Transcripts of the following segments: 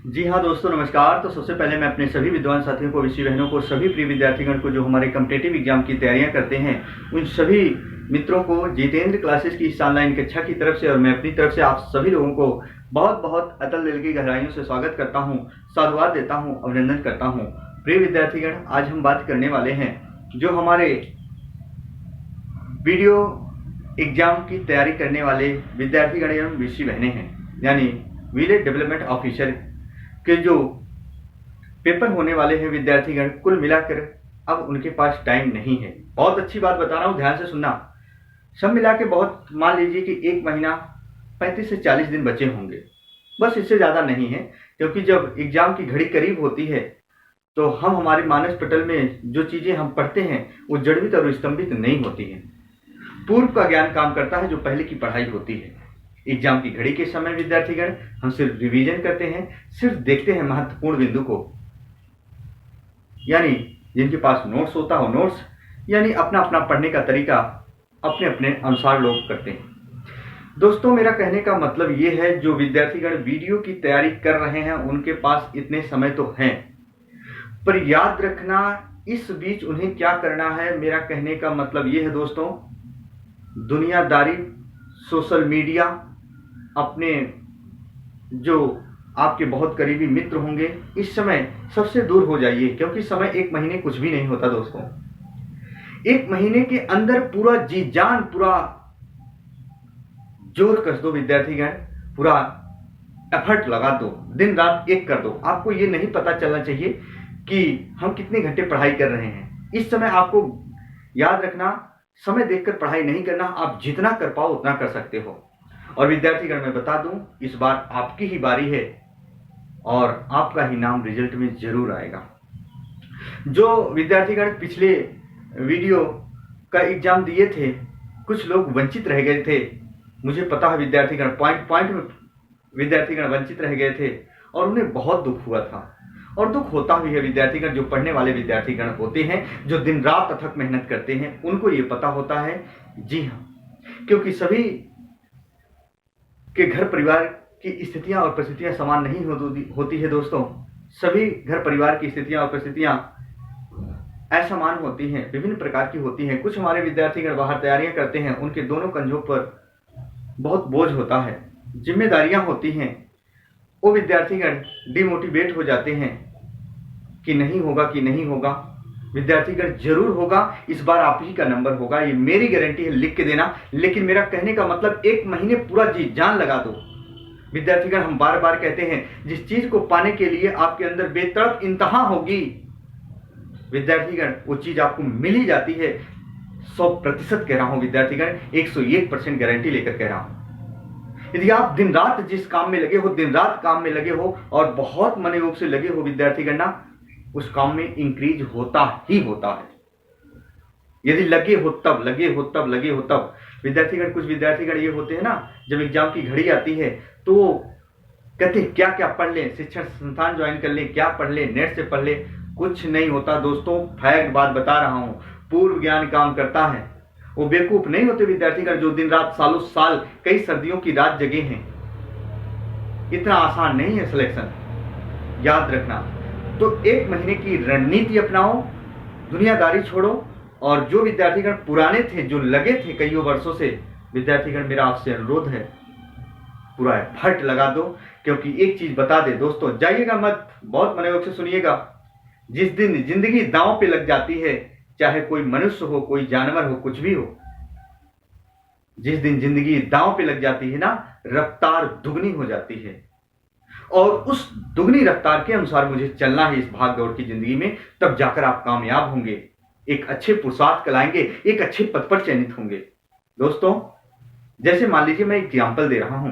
जी हाँ दोस्तों, नमस्कार। तो सबसे पहले मैं अपने सभी विद्वान साथियों को, विषय बहनों को, सभी प्रिय विद्यार्थीगण को जो हमारे कॉम्पिटिटिव एग्जाम की तैयारियां करते हैं, उन सभी मित्रों को जितेंद्र क्लासेस की इस ऑनलाइन कक्षा की तरफ से और मैं अपनी तरफ से आप सभी लोगों को बहुत बहुत अतल दिल की गहराइयों से स्वागत करता हूँ, साधुवाद देता हूँ, अभिनंदन करता हूँ। प्रिय विद्यार्थीगण, आज हम बात करने वाले हैं जो हमारे वीडियो एग्जाम की तैयारी करने वाले विद्यार्थीगण एवं विषय बहनें हैं, यानी विलेज डेवलपमेंट ऑफिसर के जो पेपर होने वाले हैं विद्यार्थीगण, कुल मिलाकर अब उनके पास टाइम नहीं है। बहुत अच्छी बात बता रहा हूँ, ध्यान से सुनना। सब मिला के बहुत, मान लीजिए कि 1 महीना 35 से 40 दिन बचे होंगे, बस इससे ज़्यादा नहीं है। क्योंकि जब एग्जाम की घड़ी करीब होती है तो हम हमारे मानस पटल में जो चीज़ें हम पढ़ते हैं वो जड़वित और स्तंभित नहीं होती हैं। पूर्व का ज्ञान काम करता है जो पहले की पढ़ाई होती है। एग्जाम की घड़ी के समय विद्यार्थीगण हम सिर्फ रिवीजन करते हैं, सिर्फ देखते हैं महत्वपूर्ण बिंदु को, यानी जिनके पास नोट्स होता हो नोट्स, यानी अपना अपना पढ़ने का तरीका अपने अपने अनुसार लोग करते हैं। दोस्तों, मेरा कहने का मतलब ये है, जो विद्यार्थीगण वीडियो की तैयारी कर रहे हैं उनके पास इतने समय तो हैं, पर याद रखना इस बीच उन्हें क्या करना है। मेरा कहने का मतलब ये है दोस्तों, दुनियादारी, सोशल मीडिया, अपने जो आपके बहुत करीबी मित्र होंगे, इस समय सबसे दूर हो जाइए। क्योंकि समय 1 महीने कुछ भी नहीं होता दोस्तों। 1 महीने के अंदर पूरा जी जान, पूरा जोर कस दो विद्यार्थीगण, पूरा एफर्ट लगा दो, दिन रात एक कर दो। आपको ये नहीं पता चलना चाहिए कि हम कितने घंटे पढ़ाई कर रहे हैं। इस समय आपको याद रखना, समय देखकर पढ़ाई नहीं करना, आप जितना कर पाओ उतना कर सकते हो। और विद्यार्थीगण, मैं बता दूं, इस बार आपकी ही बारी है और आपका ही नाम रिजल्ट में जरूर आएगा। जो विद्यार्थीगण पिछले वीडियो का एग्जाम दिए थे, कुछ लोग वंचित रह गए थे, मुझे पता है विद्यार्थीगण, पॉइंट में विद्यार्थीगण वंचित रह गए थे और उन्हें बहुत दुख हुआ था। और दुख होता भी है विद्यार्थीगण, जो पढ़ने वाले विद्यार्थीगण होते हैं, जो दिन रात अथक मेहनत करते हैं, उनको ये पता होता है। जी हाँ, क्योंकि सभी के घर परिवार की स्थितियां और परिस्थितियां समान नहीं होती है दोस्तों। सभी घर परिवार की स्थितियां और परिस्थितियां असमान होती हैं, विभिन्न प्रकार की होती हैं। कुछ हमारे विद्यार्थीगण बाहर तैयारियां करते हैं, उनके दोनों कंधों पर बहुत बोझ होता है, जिम्मेदारियां होती हैं। वो विद्यार्थीगण डिमोटिवेट हो जाते हैं कि नहीं होगा, कि नहीं होगा। विद्यार्थीगण जरूर होगा, इस बार आप ही का नंबर होगा, ये मेरी गारंटी है, लिख के देना। लेकिन मेरा कहने का मतलब, 1 महीने पूरा जी जान लगा दो विद्यार्थीगण। हम बार बार कहते हैं, जिस चीज को पाने के लिए आपके अंदर बेतरफ इंतहा होगी विद्यार्थीगण, वो चीज आपको मिल ही जाती है। 100% कह रहा हूं विद्यार्थीगण, 101% गारंटी लेकर कह रहा हूं। यदि आप दिन रात जिस काम में लगे हो, दिन रात काम में लगे हो और बहुत मनोयोग से लगे हो विद्यार्थीगण ना, उस काम में इंक्रीज होता ही होता है। यदि लगे हो तब, लगे हो तब, लगे हो तब। विद्यार्थीगण, कुछ विद्यार्थीगण ये होते हैं ना, जब एग्जाम की घड़ी आती है तो कहते हैं क्या क्या पढ़ लें, शिक्षण संस्थान ज्वाइन कर लें, क्या पढ़ लें, नेट से पढ़ लें। कुछ नहीं होता दोस्तों, फैक्ट बात बता रहा हूं। पूर्व ज्ञान काम करता है। वो बेवकूफ नहीं होते विद्यार्थीगण जो दिन रात, सालों साल, कई सर्दियों की रात जगे हैं। इतना आसान नहीं है सिलेक्शन, याद रखना। तो 1 महीने की रणनीति अपनाओ, दुनियादारी छोड़ो। और जो विद्यार्थीगण पुराने थे, जो लगे थे कईयों वर्षों से, विद्यार्थीगण मेरा आपसे अनुरोध है, पूरा एफर्ट लगा दो। क्योंकि एक चीज बता दे दोस्तों, जाइएगा मत, बहुत मनोयोग से सुनिएगा। जिस दिन जिंदगी दांव पे लग जाती है, चाहे कोई मनुष्य हो, कोई जानवर हो, कुछ भी हो, जिस दिन जिंदगी दांव पे लग जाती है ना, रफ्तार दुगनी हो जाती है। और उस दुगनी रफ्तार के अनुसार मुझे चलना है इस भाग दौड़ की जिंदगी में, तब जाकर आप कामयाब होंगे, एक अच्छे पुरुषार्थ कहलाएंगे, एक अच्छे पद पर चयनित होंगे। दोस्तों, जैसे मान लीजिए मैं एग्जाम्पल दे रहा हूं,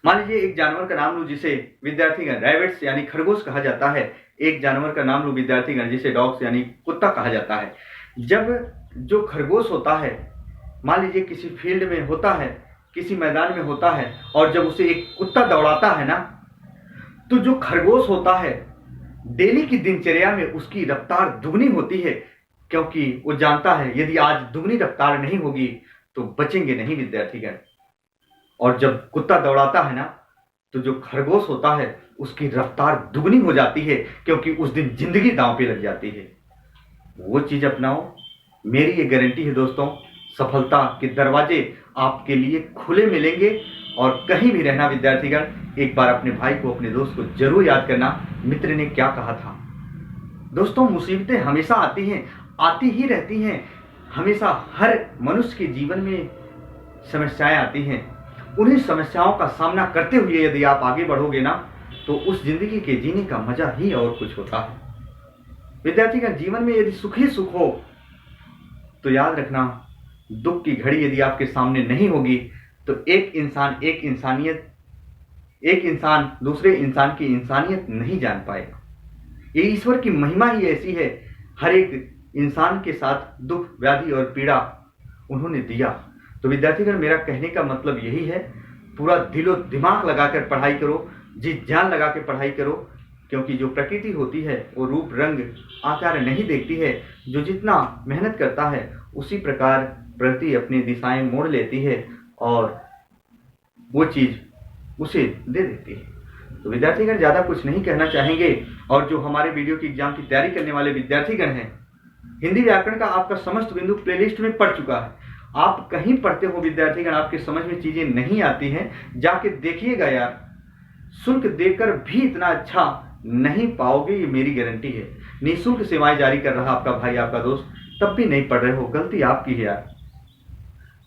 मान लीजिए एक जानवर का नाम लू जिसे विद्यार्थीगण रैबिट्स यानी खरगोश कहा जाता है। एक जानवर का नाम लू विद्यार्थीगण जिसे डॉग्स यानी कुत्ता कहा जाता है। जब जो खरगोश होता है, मान लीजिए किसी फील्ड में होता है, किसी मैदान में होता है, और जब उसे एक कुत्ता दौड़ाता है ना, तो जो खरगोश होता है, डेली की दिनचर्या में उसकी रफ्तार दुगनी होती है। क्योंकि वो जानता है यदि आज दुगनी रफ्तार नहीं होगी तो बचेंगे नहीं विद्यार्थीगण। और जब कुत्ता दौड़ाता है ना, तो जो खरगोश होता है उसकी रफ्तार दुगनी हो जाती है, क्योंकि उस दिन जिंदगी दांव पे लग जाती है। वो चीज अपनाओ, मेरी ये गारंटी है दोस्तों, सफलता के दरवाजे आपके लिए खुले मिलेंगे। और कहीं भी रहना विद्यार्थीगण, एक बार अपने भाई को, अपने दोस्त को जरूर याद करना, मित्र ने क्या कहा था। दोस्तों, मुसीबतें हमेशा आती हैं, आती ही रहती हैं। हमेशा हर मनुष्य के जीवन में समस्याएं आती हैं। उन्हीं समस्याओं का सामना करते हुए यदि आप आगे बढ़ोगे ना, तो उस जिंदगी के जीने का मजा ही और कुछ होता है। विद्यार्थीगण, जीवन में यदि सुख ही सुख हो तो याद रखना, दुख की घड़ी यदि आपके सामने नहीं होगी तो एक इंसान दूसरे इंसान की इंसानियत नहीं जान पाएगा। ये ईश्वर की महिमा ही ऐसी है, हर एक इंसान के साथ दुख, व्याधि और पीड़ा उन्होंने दिया। तो विद्यार्थीगण, मेरा कहने का मतलब यही है, पूरा दिलो दिमाग लगाकर पढ़ाई करो, जी जान लगा के पढ़ाई करो, क्योंकि जो प्रकृति होती है वो रूप, रंग, आकार नहीं देखती है। जो जितना मेहनत करता है उसी प्रकार प्रकृति अपनी दिशाएं मोड़ लेती है और वो चीज उसे दे देती है। तो विद्यार्थीगण, ज्यादा कुछ नहीं कहना चाहेंगे। और जो हमारे वीडियो की एग्जाम की तैयारी करने वाले विद्यार्थीगण हैं, हिंदी व्याकरण का आपका समस्त बिंदु प्लेलिस्ट में पढ़ चुका है। आप कहीं पढ़ते हो विद्यार्थीगण, आपके समझ में चीजें नहीं आती हैं, जाके देखिएगा यार, शुल्क देकर भी इतना अच्छा नहीं पाओगे, ये मेरी गारंटी है। निःशुल्क सेवाएं जारी कर रहा आपका भाई, आपका दोस्त, तब भी नहीं पढ़ रहे हो, गलती आपकी है यार।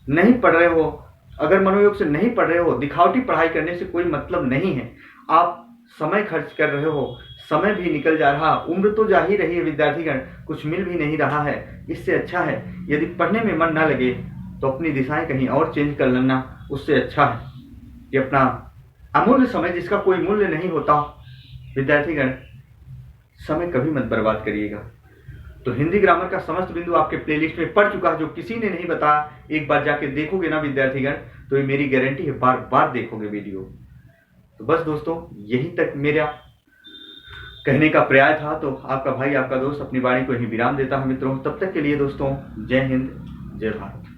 नहीं पढ़ रहे हो, अगर मनोयोग से नहीं पढ़ रहे हो, दिखावटी पढ़ाई करने से कोई मतलब नहीं है। आप समय खर्च कर रहे हो, समय भी निकल जा रहा, उम्र तो जा ही रही है विद्यार्थीगण, कुछ मिल भी नहीं रहा है। इससे अच्छा है यदि पढ़ने में मन ना लगे तो अपनी दिशाएं कहीं और चेंज कर लेना, उससे अच्छा है कि अपना अमूल्य समय, जिसका कोई मूल्य नहीं होता, विद्यार्थीगण समय कभी मत बर्बाद करिएगा। तो हिंदी ग्रामर का समस्त बिंदु आपके प्लेलिस्ट में पढ़ चुका है, जो किसी ने नहीं बताया। एक बार जाके देखोगे ना विद्यार्थीगण, तो ये मेरी गारंटी है, बार बार देखोगे वीडियो। तो बस दोस्तों, यहीं तक मेरा कहने का प्रयास था। तो आपका भाई, आपका दोस्त अपनी वाणी को ही विराम देता है मित्रों। तब तक के लिए दोस्तों, जय हिंद, जय भारत।